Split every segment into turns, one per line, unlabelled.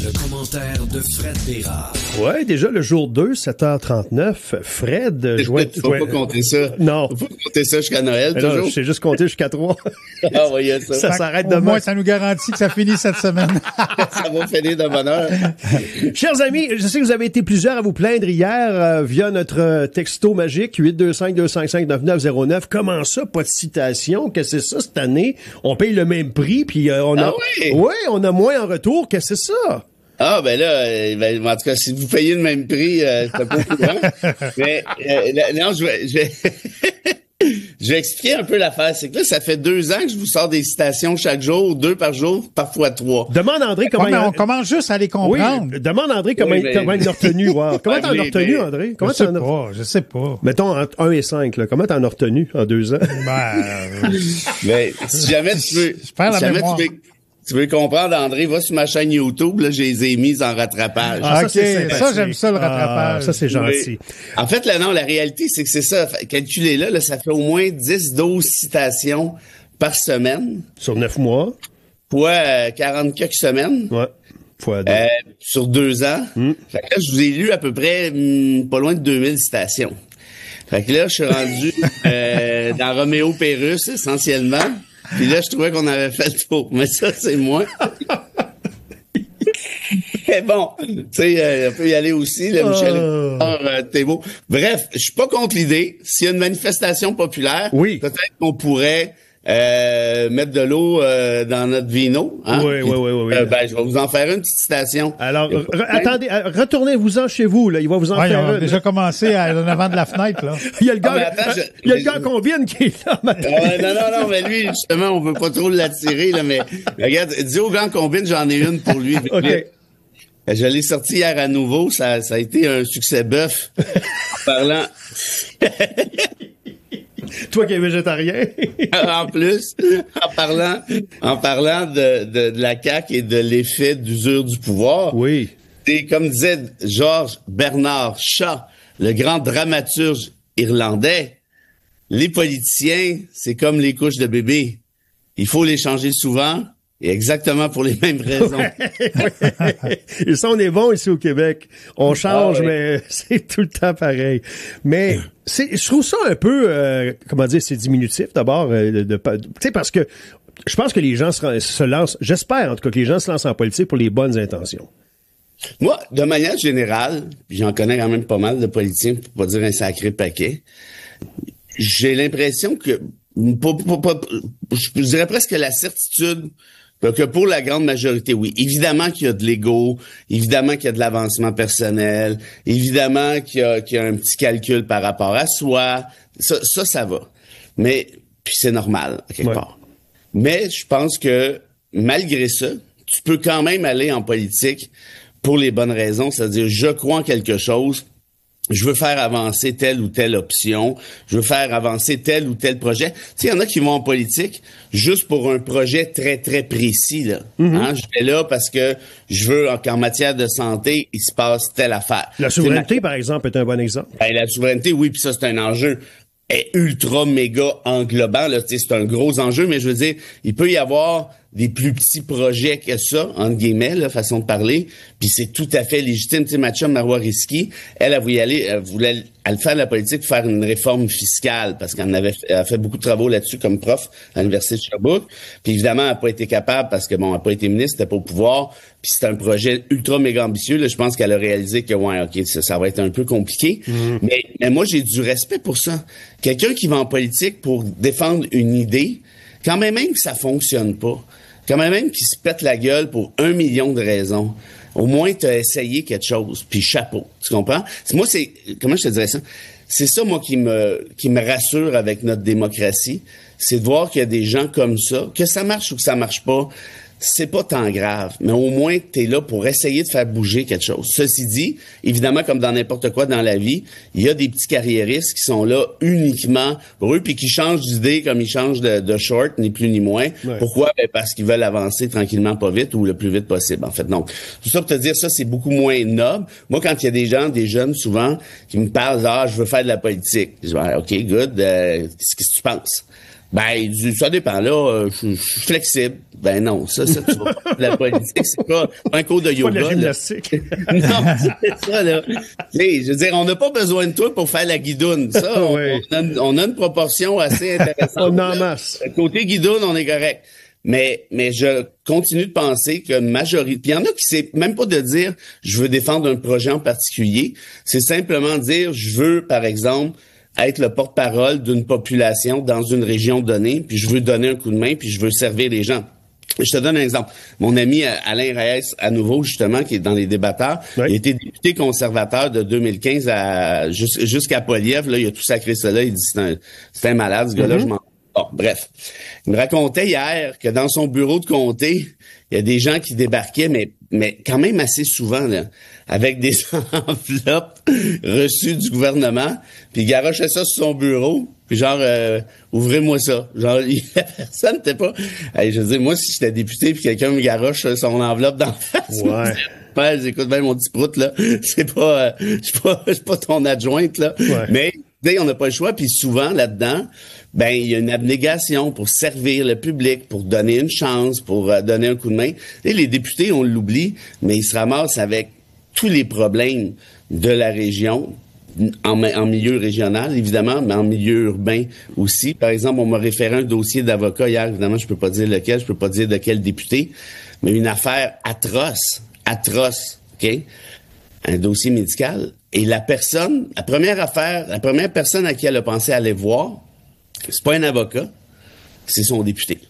Le commentaire de Fred Bérard.
Ouais, déjà le jour 2, 7h39. Fred,
Faut pas compter ça.
Non.
Faut pas compter ça jusqu'à Noël,
Mais non,
toujours.
je sais juste compter jusqu'à 3.
Ah, voyez ça.
Ça s'arrête
Au
demain.
moins, ça nous garantit que ça finit cette semaine.
Ça va finir de bonne heure.
Chers amis, je sais que vous avez été plusieurs à vous plaindre hier via notre texto magique 825-255-9909. Comment ça, pas de citation? Qu'est-ce que c'est ça cette année? On paye le même prix, puis on a...
Ah oui?
Ouais, on a moins en retour. Qu'est-ce que c'est ça?
Ah, ben là, en tout cas, si vous payez le même prix, c'est pas au courant. Mais, non, je vais je vais expliquer un peu l'affaire. C'est que là, ça fait 2 ans que je vous sors des citations chaque jour, 2 par jour, parfois 3.
Demande André comment...
Ouais, mais on commence juste à les comprendre.
Oui, demande André comment,
Oui, mais-
comment il a retenu. Wow. Comment t'en as retenu, André? Comment
Je sais pas.
Mettons, entre 1 et 5, là. Comment t'en as retenu en 2 ans?
Mais si jamais tu veux...
Je perds la
si jamais
mémoire.
tu veux comprendre, André, va sur ma chaîne YouTube, là, je les ai mises en rattrapage.
Ah,
OK,
c'est sympathique.
ça, j'aime ça, le rattrapage.
Ça, c'est gentil.
Oui. En fait, là, non, la réalité, c'est que c'est ça. Calculez là, ça fait au moins 10-12 citations par semaine,
Sur 9 mois.
fois 40 quelques semaines,
Ouais. Fois 2.
sur 2 ans. Fait que là, je vous ai lu à peu près pas loin de 2000 citations. Fait que là, je suis rendu dans Roméo Pérus, essentiellement. Puis là, je trouvais qu'on avait fait le tour. Mais ça, c'est moi. Mais bon, tu sais, on peut y aller aussi, là, Michel. T'es beau. Bref, je suis pas contre l'idée. S'il y a une manifestation populaire,
Oui.
peut-être qu'on pourrait mettre de l'eau dans notre vino. Hein?
Oui.
Ben, je vais vous en faire une petite citation.
Alors, attendez, retournez-vous-en chez vous, là. Il va vous en
Ouais,
faire
on a
une.
déjà commencé en avant de la fenêtre, là.
Il y a le gars,
mais attends,
il y a le gars combien qui est là, maintenant.
Non, mais lui, justement, on veut pas trop l'attirer, là, mais regarde, dis au gars combine, j'en ai une pour lui.
OK.
Je l'ai sorti hier à nouveau, ça a été un succès bœuf. En parlant,
Toi qui es végétarien.
en plus, en parlant de la CAQ et de l'effet d'usure du pouvoir.
Oui.
Et comme disait Georges Bernard Shaw, le grand dramaturge irlandais, les politiciens, c'est comme les couches de bébé. Il faut les changer souvent et exactement pour les mêmes raisons.
Et ça, on est bon ici au Québec. On change,
Ah oui.
mais c'est tout le temps pareil. Mais je trouve ça un peu, comment dire, c'est diminutif d'abord. Tu sais, parce que je pense que les gens se lancent, j'espère en tout cas que les gens se lancent en politique pour les bonnes intentions.
Moi, de manière générale, puis j'en connais quand même pas mal de politiciens, pour pas dire un sacré paquet, j'ai l'impression que, je dirais presque la certitude que pour la grande majorité, oui, évidemment qu'il y a de l'ego, évidemment qu'il y a de l'avancement personnel, évidemment qu'il y a un petit calcul par rapport à soi, ça va. Mais, puis c'est normal, à quelque part. Mais je pense que, malgré ça, tu peux quand même aller en politique pour les bonnes raisons, c'est-à-dire je crois en quelque chose, je veux faire avancer telle ou telle option, je veux faire avancer tel ou tel projet. Tu sais, il y en a qui vont en politique juste pour un projet très, très précis, là. Hein? Je vais là parce que je veux qu'en matière de santé, il se passe telle affaire.
La souveraineté, par exemple, est un bon exemple.
Ben, la souveraineté, oui, puis ça, c'est un enjeu ultra méga englobant, là. Tu sais, c'est un gros enjeu, mais je veux dire, il peut y avoir des plus petits projets que ça, entre guillemets, là, façon de parler, puis c'est tout à fait légitime. Tu sais, ma chum Marois Risky, elle voulait y aller, elle voulait faire de la politique, faire une réforme fiscale, parce qu'elle a fait beaucoup de travaux là-dessus comme prof à l'Université de Sherbrooke, puis évidemment, elle n'a pas été capable, parce que, bon, elle n'a pas été ministre, elle n'était pas au pouvoir, puis c'était un projet ultra méga ambitieux, là, je pense qu'elle a réalisé que, ouais, OK, ça va être un peu compliqué, mais moi, j'ai du respect pour ça. Quelqu'un qui va en politique pour défendre une idée, quand même que ça fonctionne pas, quand même qu'il se pète la gueule pour 1 million de raisons, au moins tu as essayé quelque chose, puis chapeau, tu comprends? Moi, comment je te dirais ça? C'est ça, moi, qui me rassure avec notre démocratie, c'est de voir qu'il y a des gens comme ça, que ça marche ou que ça marche pas, c'est pas tant grave, mais au moins t'es là pour essayer de faire bouger quelque chose. Ceci dit, évidemment, comme dans n'importe quoi dans la vie, il y a des petits carriéristes qui sont là uniquement pour eux, puis qui changent d'idée comme ils changent de short, ni plus ni moins.
Ouais.
Pourquoi? Ben parce qu'ils veulent avancer tranquillement, pas vite, ou le plus vite possible, en fait. Donc, tout ça pour te dire, ça, c'est beaucoup moins noble. Moi, quand il y a des jeunes, souvent, qui me parlent, je veux faire de la politique. Je dis, OK, good, qu'est-ce que tu penses? Ben, il dit, ça dépend, là, je suis flexible. Ben non, ça, tu vas pas. La politique, c'est pas un cours de yoga.
Pas de la gymnastique.
Non, c'est ça, là. Je veux dire, on n'a pas besoin de toi pour faire la guidoune. Ça,
Ouais.
on a une proportion assez intéressante.
On en masse.
Côté guidoune, on est correct. Mais je continue de penser que majorité, puis il y en a qui c'est même pas de dire je veux défendre un projet en particulier, c'est simplement dire je veux, par exemple, être le porte-parole d'une population dans une région donnée, puis je veux donner un coup de main, puis je veux servir les gens. Je te donne un exemple. Mon ami Alain Reyes, à nouveau, justement, qui est dans les débatteurs,
Oui.
il a été député conservateur de 2015 jusqu'à Poliev. Là, il a tout sacré cela. Il dit c'est un malade, ce gars-là, je m'en... Bon, bref. Il me racontait hier que dans son bureau de comté, il y a des gens qui débarquaient, mais quand même assez souvent, là, avec des enveloppes reçues du gouvernement, puis il garochait ça sur son bureau, puis genre, ouvrez-moi ça. Genre, la personne n'était pas... Hey, je veux dire, moi, si j'étais député, puis quelqu'un me garoche son enveloppe dans la face,
Ouais.
écoute bien mon petit prout, là, c'est pas, je suis pas ton adjointe, là,
Ouais.
mais, tu sais, on n'a pas le choix, puis souvent, là-dedans, ben, il y a une abnégation pour servir le public, pour donner une chance, pour donner un coup de main. Et les députés, on l'oublie, mais ils se ramassent avec tous les problèmes de la région, en milieu régional, évidemment, mais en milieu urbain aussi. Par exemple, on m'a référé un dossier d'avocat hier, évidemment, je peux pas dire lequel, je peux pas dire de quel député, mais une affaire atroce, OK? Un dossier médical. Et la première personne à qui elle a pensé aller voir, c'est pas un avocat, c'est son député.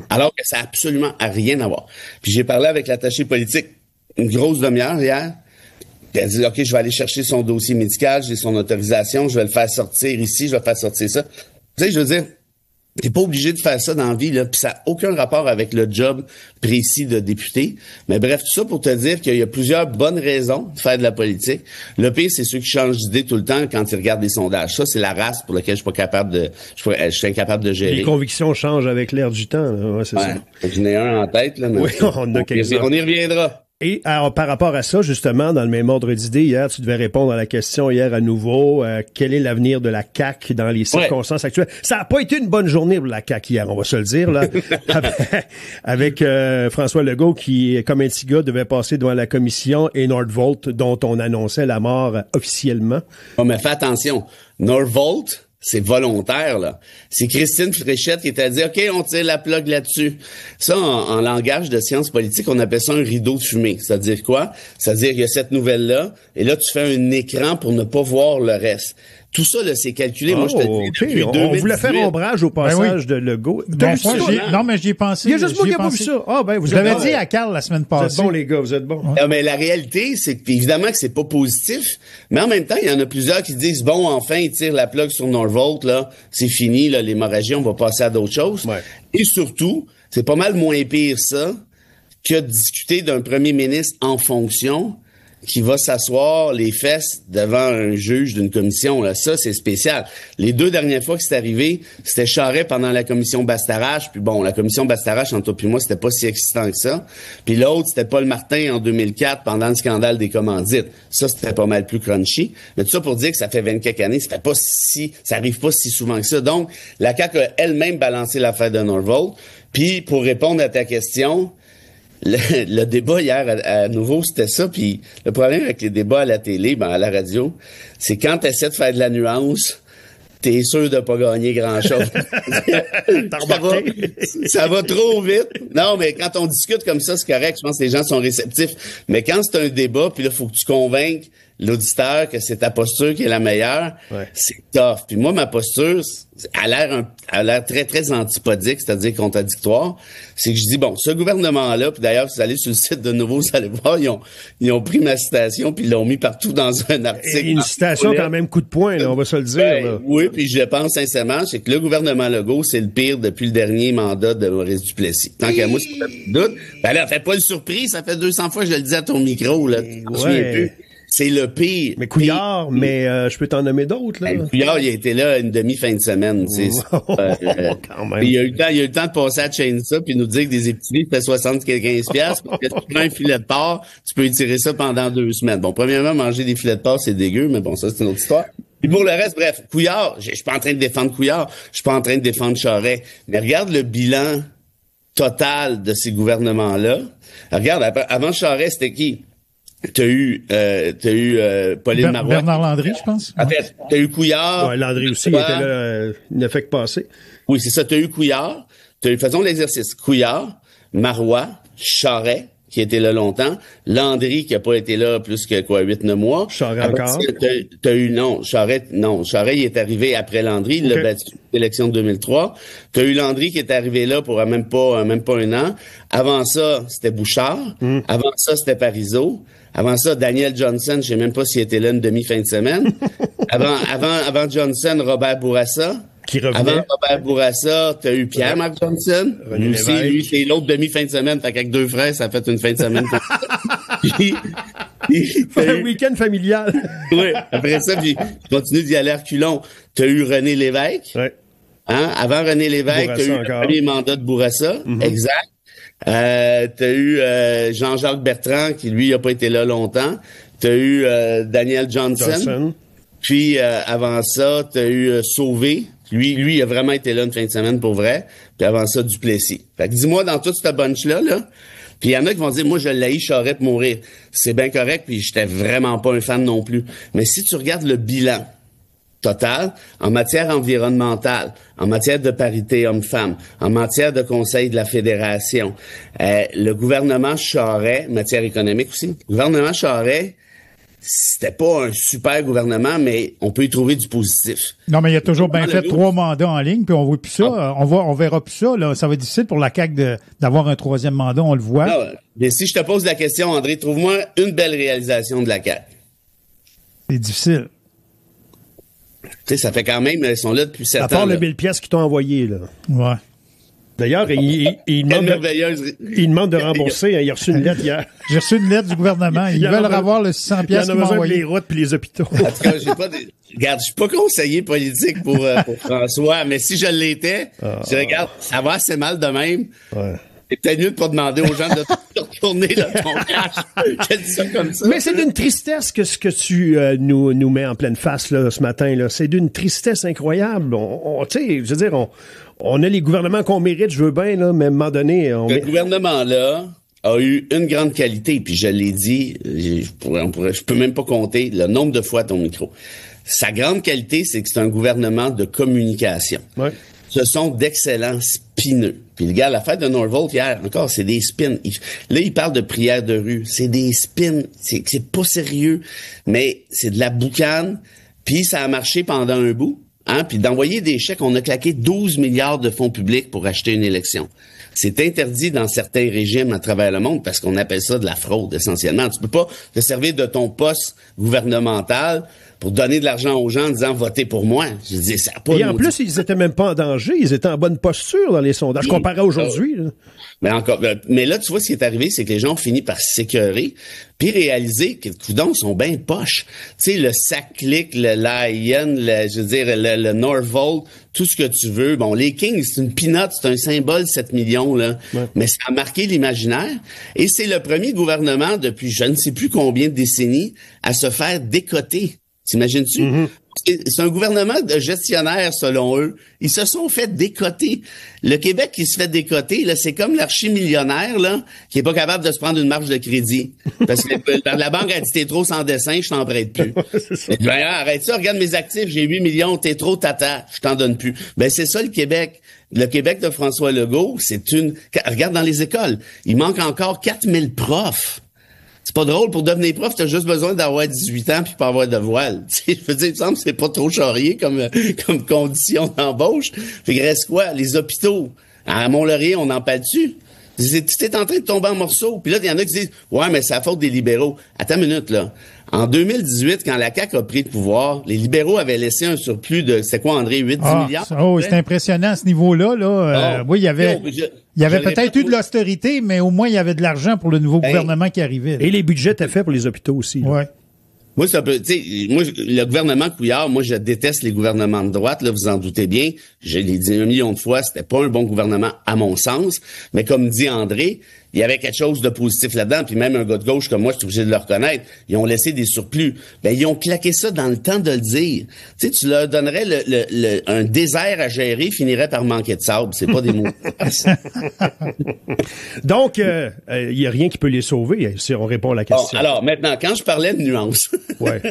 Alors que ça a absolument rien à voir. Puis j'ai parlé avec l'attaché politique une grosse demi-heure hier. Puis elle dit, OK, je vais aller chercher son dossier médical, j'ai son autorisation, je vais le faire sortir ici, je vais faire sortir ça. Tu sais, je veux dire, t'es pas obligé de faire ça dans la vie, là, puis ça n'a aucun rapport avec le job précis de député. Mais bref, tout ça pour te dire qu'il y a plusieurs bonnes raisons de faire de la politique. Le pire, c'est ceux qui changent d'idée tout le temps quand ils regardent des sondages. Ça, c'est la race pour laquelle je suis incapable de gérer.
Les convictions changent avec l'air du temps. Là. Ouais, c'est ça.
J'en ai un en tête, là. Mais
Oui, on a quelques-uns.
on y reviendra.
Et alors, par rapport à ça, justement, dans le même ordre d'idée, hier, tu devais répondre à la question hier à nouveau, quel est l'avenir de la CAQ dans les circonstances actuelles? Ça n'a pas été une bonne journée pour la CAQ hier, on va se le dire, là. avec François Legault qui, comme un petit gars, devait passer devant la commission et Nordvolt, dont on annonçait la mort officiellement.
Oh, mais fais attention. Nordvolt, c'est volontaire, là. C'est Christine Fréchette qui était à dire, OK, on tire la plug là-dessus. Ça, en langage de sciences politiques, on appelle ça un rideau de fumée. C'est-à-dire quoi? C'est-à-dire qu'il y a cette nouvelle-là, et là, tu fais un écran pour ne pas voir le reste. Tout ça, là, c'est calculé. Moi, je te dis, depuis
on
2018,
voulait faire ombrage au passage de Legault. T'as vu ça?
Non, mais j'y ai pensé.
Il y a juste moi qui n'ai pas vu ça. Ah, ben,
vous l'avez dit à Carl la semaine passée.
Vous êtes bons, les gars, vous êtes bons.
Non, mais la réalité, c'est que, évidemment que c'est pas positif, mais en même temps, il y en a plusieurs qui disent, bon, enfin, ils tirent la plug sur Nordvolt, là, c'est fini, là, l'hémorragie, on va passer à d'autres choses.
Ouais.
Et surtout, c'est pas mal moins pire ça que de discuter d'un premier ministre en fonction qui va s'asseoir les fesses devant un juge d'une commission. Là. Ça, c'est spécial. Les 2 dernières fois que c'est arrivé, c'était Charest pendant la commission Bastarache. Puis bon, la commission Bastarache, entre toi et moi, c'était pas si excitant que ça. Puis l'autre, c'était Paul Martin en 2004 pendant le scandale des commandites. Ça, c'était pas mal plus crunchy. Mais tout ça pour dire que ça fait 20 quelques années, ça arrive pas si souvent que ça. Donc, la CAQ a elle-même balancé l'affaire de Nordvolt. Puis, pour répondre à ta question, le débat hier, à nouveau, c'était ça. Puis le problème avec les débats à la télé, à la radio, c'est quand tu essaies de faire de la nuance, t'es sûr de pas gagner grand-chose. ça va trop vite. Non, mais quand on discute comme ça, c'est correct. Je pense que les gens sont réceptifs. Mais quand c'est un débat, puis là, faut que tu convainques l'auditeur que c'est ta posture qui est la meilleure, c'est tough. Puis moi, ma posture, a l'air très, très antipodique, c'est-à-dire contradictoire. C'est que je dis, bon, ce gouvernement-là, puis d'ailleurs, vous allez sur le site de nouveau, vous allez voir, ils ont pris ma citation, puis ils l'ont mis partout dans un article.
Et une citation quand même coup de poing, là, on va se le dire. Là.
Oui, puis je pense sincèrement, c'est que le gouvernement Legault, c'est le pire depuis le dernier mandat de Maurice Duplessis. Tant qu'à moi, c'est pas de doute. Ben là, fais pas le surpris, ça fait 200 fois que je le dis à ton micro, là. Tu t'en souviens plus. C'est le pire.
Mais Couillard, mais je peux t'en nommer d'autres, là.
Couillard, il a été là une demi-fin de semaine, tu sais.
Quand même.
Il a eu le temps de passer à chaîne ça, puis nous dire que des épiceries fait 75$, parce que tu prends un filet de porc, tu peux étirer ça pendant 2 semaines. Bon, premièrement, manger des filets de porc, c'est dégueu, mais bon, ça, c'est une autre histoire. Puis pour le reste, bref, Couillard, je suis pas en train de défendre Couillard, je suis pas en train de défendre Charest, mais regarde le bilan total de ces gouvernements-là. Regarde, avant Charest, c'était qui? T'as eu Pauline Marois.
Bernard Landry, je pense.
En fait, t'as eu Couillard.
Ouais, Landry aussi, il était là, il n'a fait que passer.
Oui, c'est ça. T'as eu Couillard. Faisons l'exercice. Couillard, Marois, Charest, qui était là longtemps. Landry, qui a pas été là plus que 8-9 mois.
Charest encore.
T'as eu, Charest, il est arrivé après Landry. Il l'a battu l'élection de 2003. T'as eu Landry qui est arrivé là pour même pas un an. Avant ça, c'était Bouchard. Avant ça, c'était Parizeau. Avant ça, Daniel Johnson, je sais même pas s'il était là une demi-fin de semaine. avant Johnson, Robert Bourassa.
Qui revenait.
Avant Robert Bourassa, t'as eu Pierre-Marc Johnson.
René
Aussi,
Lévesque.
lui, c'est l'autre demi-fin de semaine. Fait qu'avec 2 frères, ça fait une fin de semaine.
Un week-end familial.
Oui. Après ça, puis continue d'y aller à reculons. T'as eu René Lévesque.
Ouais.
Hein? Avant René Lévesque,
Bourassa
t'as eu
encore.
le premier mandat de Bourassa. Exact. T'as eu Jean-Jacques Bertrand, qui lui a pas été là longtemps. T'as eu Daniel Johnson. Puis avant ça, t'as eu Sauvé. Lui, il a vraiment été là une fin de semaine pour vrai. Puis avant ça, Duplessis. Fait que dis-moi, dans toute cette bunch-là, puis il y en a qui vont dire, moi, je l'haïs, Charest pour mourir. C'est bien correct, puis j'étais vraiment pas un fan non plus. Mais si tu regardes le bilan total, en matière environnementale, en matière de parité homme-femme, en matière de conseil de la fédération, le gouvernement Charest, matière économique aussi, le gouvernement Charest, c'était pas un super gouvernement, mais on peut y trouver du positif.
Non, mais il a toujours bien fait
Legault.
3 mandats en ligne, puis on voit plus ça. On verra plus ça. Là. Ça va être difficile pour la CAQ d'avoir un 3e mandat, on le voit.
Ah, mais si je te pose la question, André, trouve-moi une belle réalisation de la CAQ.
C'est difficile.
Tu sais, ça fait quand même, ils sont là depuis 7 ans.
À part
là.
le 1000 pièces qu'ils t'ont envoyé, là.
Ouais.
D'ailleurs, il
Quelle
demande
merveilleuse.
il demande de rembourser. Il a reçu une lettre hier.
J'ai reçu une lettre du gouvernement. Ils
Il y en
veulent
a-
avoir le 600
Il y en
pièces
a
qu'ils m'ont
besoin pour
envoyé.
les routes puis les hôpitaux.
En tout cas, regarde, je suis pas conseiller politique pour François, mais si je l'étais, je dirais, regarde, ça va assez mal de même.
Ouais.
C'est peut-être mieux de pas demander aux gens de te retourner là, ton cash. Je dis ça comme ça.
Mais c'est d'une tristesse que ce que tu nous mets en pleine face là, ce matin. Là. C'est d'une tristesse incroyable. Tu sais, je veux dire, on a les gouvernements qu'on mérite, je veux bien, là, mais à un moment donné...
Le gouvernement-là a eu une grande qualité, puis je l'ai dit, je peux même pas compter le nombre de fois à ton micro. Sa grande qualité, c'est que c'est un gouvernement de communication.
Ouais.
Ce sont d'excellents spineux. Puis le gars, à la fête de Norfolk hier, encore, c'est des spins. Là, il parle de prière de rue. C'est des spins. C'est pas sérieux, mais c'est de la boucane. Puis ça a marché pendant un bout. Hein? Puis d'envoyer des chèques, on a claqué 12 milliards de fonds publics pour acheter une élection. C'est interdit dans certains régimes à travers le monde parce qu'on appelle ça de la fraude, essentiellement. Tu peux pas te servir de ton poste gouvernemental pour donner de l'argent aux gens en disant « votez pour moi ». Je dis ça a pas
Et en
de
plus, ils étaient même pas en danger. Ils étaient en bonne posture dans les sondages, comparé à aujourd'hui. Là.
Mais là, tu vois, ce qui est arrivé, c'est que les gens ont fini par s'écœurer, puis réaliser que, coudonc, sont bien poches. Tu sais, le Sacklick, le Lion, je veux dire, le Norfolk, tout ce que tu veux. Bon, les Kings, c'est une peanut, c'est un symbole, 7 millions, là. Ouais. Mais ça a marqué l'imaginaire. Et c'est le premier gouvernement depuis je ne sais plus combien de décennies à se faire décoter. T'imagines-tu? Mm-hmm. C'est un gouvernement de gestionnaires, selon eux. Ils se sont fait décoter. Le Québec qui se fait décoter, là, c'est comme l'archi-millionnaire, là, qui est pas capable de se prendre une marge de crédit. Parce que la banque a dit, t'es trop sans dessin, je t'en prête plus. Ben, arrête ça, regarde mes actifs, j'ai 8 millions, t'es trop tata, je t'en donne plus. Ben, c'est ça, le Québec. Le Québec de François Legault, regarde dans les écoles. Il manque encore 4000 profs. C'est pas drôle, pour devenir prof, t'as juste besoin d'avoir 18 ans puis pas avoir de voile. Tu sais, je veux dire, il me semble que c'est pas trop charrié comme condition d'embauche. Fait que reste quoi? Les hôpitaux. À Mont-Laurier, on en parle-tu? Tu es en train de tomber en morceaux. Puis là, il y en a qui disent « Ouais, mais c'est la faute des libéraux. » Attends une minute, là. En 2018, quand la CAQ a pris le pouvoir, les libéraux avaient laissé un surplus de, c'était quoi, André, 8-10 milliards?
Oh, c'est impressionnant à ce niveau-là, là. Oui, il y avait peut-être eu de l'austérité, mais au moins, il y avait de l'argent pour le nouveau gouvernement qui arrivait.
Et les budgets étaient faits pour les hôpitaux aussi.
Oui.
Moi, le gouvernement Couillard, moi, je déteste les gouvernements de droite, là, vous en doutez bien. Je l'ai dit 1 million de fois, c'était pas un bon gouvernement, à mon sens. Mais comme dit André, il y avait quelque chose de positif là-dedans, puis même un gars de gauche comme moi, je suis obligé de le reconnaître, ils ont laissé des surplus. Ben, ils ont claqué ça dans le temps de le dire. Tu sais, tu leur donnerais un désert à gérer, finirait par manquer de sable. C'est pas des mots.
Donc, il y a rien qui peut les sauver, si on répond à la question.
Bon, alors, maintenant, quand je parlais de nuances,
ouais.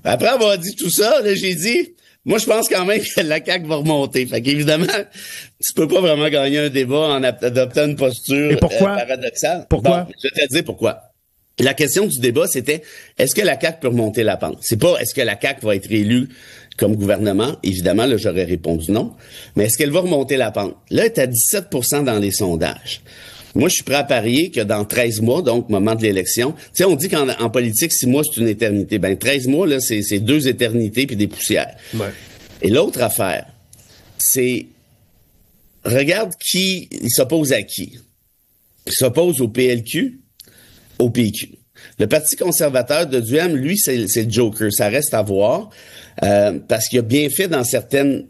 Après avoir dit tout ça, là, j'ai dit, moi, je pense quand même que la CAQ va remonter. Fait qu'évidemment, tu peux pas vraiment gagner un débat en adoptant une posture paradoxale.
Pourquoi?
Bon, je vais te dire pourquoi. La question du débat, c'était, est-ce que la CAQ peut remonter la pente? C'est pas, est-ce que la CAQ va être élue comme gouvernement? Évidemment, là, j'aurais répondu non. Mais est-ce qu'elle va remonter la pente? Là, elle est à 17% dans les sondages. Moi, je suis prêt à parier que dans 13 mois, donc moment de l'élection, tu sais, on dit qu'en politique, 6 mois, c'est une éternité. Ben 13 mois, là, c'est 2 éternités puis des poussières.
Ouais.
Et l'autre affaire, c'est, regarde qui il s'oppose à qui. Il s'oppose au PLQ, au PQ. Le Parti conservateur de Duhem, lui, c'est le Joker. Ça reste à voir. Parce qu'il a bien fait dans certaines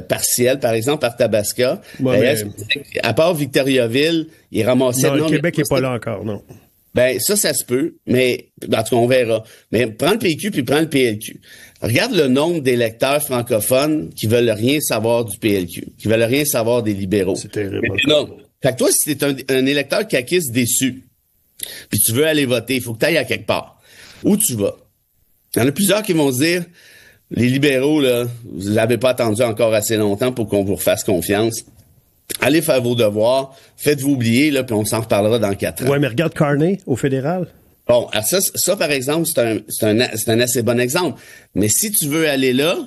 partielles, par exemple par Tabasca.
Ouais,
à part Victoriaville, il ramassait...
Non, le Québec n'est pas là encore, non.
Ben, ça se peut, mais en tout cas, on verra. Mais prends le PQ puis prends le PLQ. Regarde le nombre d'électeurs francophones qui veulent rien savoir du PLQ, qui veulent rien savoir des libéraux.
C'est terrible.
Non. Fait que toi, si t'es un électeur caquiste déçu, puis tu veux aller voter, il faut que tu ailles à quelque part. Où tu vas? Il y en a plusieurs qui vont se dire... Les libéraux, là, vous l'avez pas attendu encore assez longtemps pour qu'on vous refasse confiance. Allez faire vos devoirs, faites-vous oublier, là, puis on s'en reparlera dans 4 ans.
Ouais, mais regarde Carney au fédéral.
Bon, alors ça par exemple, c'est un assez bon exemple. Mais si tu veux aller là,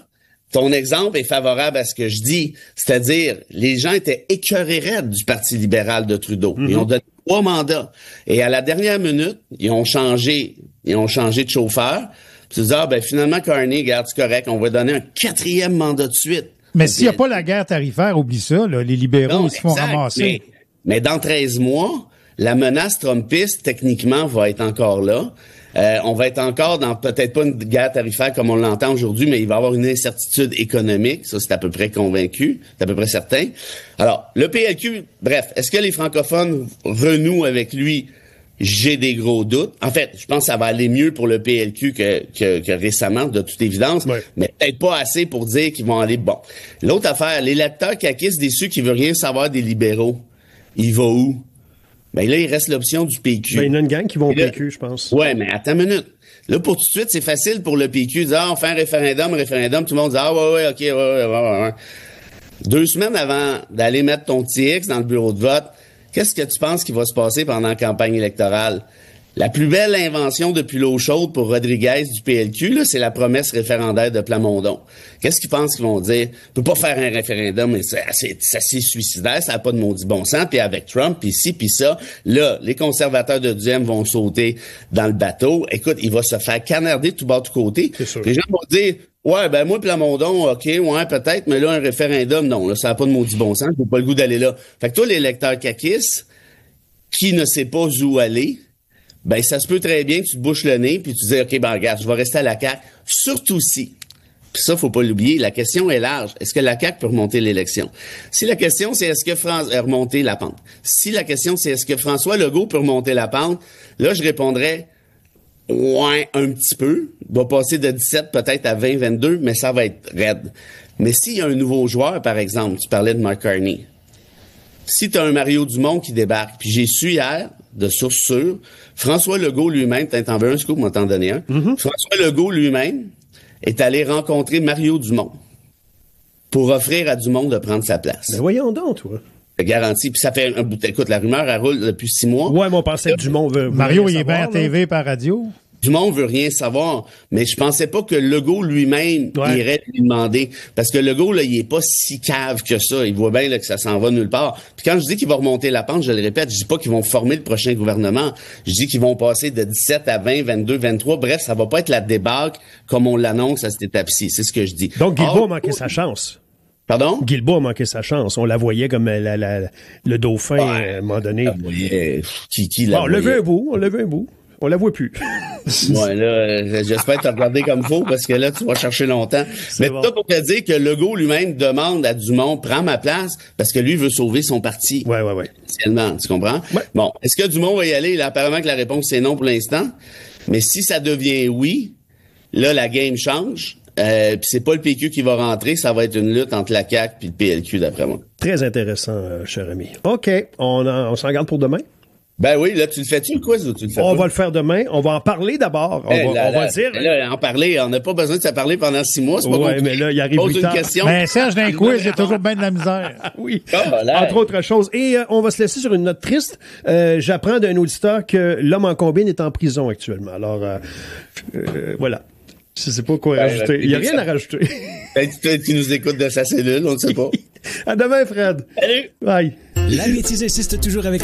ton exemple est favorable à ce que je dis. C'est-à-dire, les gens étaient écœurés raides du Parti libéral de Trudeau. Ils ont donné 3 mandats. Et à la dernière minute, ils ont changé de chauffeur. Tu te dis, ben finalement, Carney, regarde, c'est correct, on va donner un 4e mandat de suite.
Mais s'il n'y a pas la guerre tarifaire, oublie ça, là, les libéraux, ils se font ramasser.
Mais dans 13 mois, la menace trumpiste, techniquement, va être encore là. On va être encore dans peut-être pas une guerre tarifaire comme on l'entend aujourd'hui, mais il va y avoir une incertitude économique. Ça, c'est à peu près convaincu. C'est à peu près certain. Alors, le PLQ, bref, est-ce que les francophones renouent avec lui? J'ai des gros doutes. En fait, je pense que ça va aller mieux pour le PLQ que récemment, de toute évidence, mais peut-être pas assez pour dire qu'ils vont aller bon. L'autre affaire, l'électeur caquiste déçu qui veut rien savoir des libéraux, il va où? Ben là, il reste l'option du PQ.
Ben, il y en a une gang qui vont au PQ, je pense.
Ouais, mais attends une minute. Là, pour tout de suite, c'est facile pour le PQ de dire, on fait un référendum, tout le monde dit, ok, ouais. 2 semaines avant d'aller mettre ton petit X dans le bureau de vote, qu'est-ce que tu penses qui va se passer pendant la campagne électorale? La plus belle invention depuis l'eau chaude pour Rodriguez du PLQ, là, c'est la promesse référendaire de Plamondon. Qu'est-ce qu'ils pensent qu'ils vont dire? On peut pas faire un référendum, mais c'est assez suicidaire, ça n'a pas de maudit bon sens, puis avec Trump, puis ci, puis ça. Là, les conservateurs de Duhem vont sauter dans le bateau. Écoute, il va se faire canarder de tout bas de côté. Les gens vont dire, ouais, ben moi Plamondon, ok, ouais, peut-être, mais là, un référendum, non, là, ça n'a pas de maudit bon sens, j'ai pas le goût d'aller là. Fait que toi, l'électeur caquiste, qui ne sait pas où aller, ben ça se peut très bien que tu te bouches le nez puis tu dis, ok, ben regarde, je vais rester à la CAQ. Surtout si, puis ça, faut pas l'oublier, la question est large. Est-ce que la CAQ peut remonter l'élection? Si la question, c'est est-ce que remonter la pente? Si la question, c'est est-ce que François Legault peut remonter la pente? Là, je répondrais, ouais, un petit peu. Il va passer de 17 peut-être à 20, 22, mais ça va être raide. Mais s'il y a un nouveau joueur, par exemple, tu parlais de Mark Carney. Si tu as un Mario Dumont qui débarque, puis j'ai su hier, de source sûre, François Legault lui-même, t'en veux un scoop, m'en t'en donner un. Mm-hmm. François Legault lui-même est allé rencontrer Mario Dumont pour offrir à Dumont de prendre sa place.
Ben voyons donc, toi.
Garantie. Puis ça fait un bout. Écoute, la rumeur, elle roule depuis 6 mois.
Ouais, mais on pensait que Dumont veut.
Mario, il est bien à TV par radio.
Dumont veut rien savoir, mais je pensais pas que Legault lui-même irait lui demander, parce que Legault, là, il est pas si cave que ça. Il voit bien là, que ça s'en va nulle part. Puis quand je dis qu'il va remonter la pente, je le répète, je dis pas qu'ils vont former le prochain gouvernement. Je dis qu'ils vont passer de 17 à 20, 22, 23. Bref, ça va pas être la débâcle comme on l'annonce à cette étape-ci. C'est ce que je dis.
Donc, Guilbeault a manqué sa chance.
Pardon?
Guilbeault a manqué sa chance. On la voyait comme le dauphin à un moment donné.
Qui la
on l'a vu un bout. On la voit plus.
Ouais, là, j'espère te regarder comme faut, parce que là, tu vas chercher longtemps. Mais bon. Tout pour te dire que Legault lui-même demande à Dumont, prends ma place, parce que lui veut sauver son parti.
Ouais.
Essentiellement, tu comprends? Ouais. Bon, est-ce que Dumont va y aller? Là, apparemment que la réponse, c'est non pour l'instant. Mais si ça devient oui, là, la game change. Puis c'est pas le PQ qui va rentrer, ça va être une lutte entre la CAQ puis le PLQ, d'après moi.
Très intéressant, cher ami. OK, on s'en garde pour demain?
Ben oui, là, tu le fais-tu le quiz ou tu le fais
On
pas?
va le faire demain. On va en parler d'abord. On va dire.
Là, en parler, on n'a pas besoin de se parler pendant 6 mois. C'est pas
compliqué. Mais là, il arrive
Pose
8
une
heures.
question.
Ben, Serge, d'un quiz, il y a toujours bien de la misère.
Oui. Entre autres choses. Et on va se laisser sur une note triste. J'apprends d'un auditeur que l'homme en combine est en prison actuellement. Alors, voilà. Je sais pas quoi rajouter. Il n'y a rien à rajouter.
Peut-être qu'il nous écoute de sa cellule, on ne sait pas.
À demain, Fred.
Salut.
Bye.
La bêtise insiste toujours avec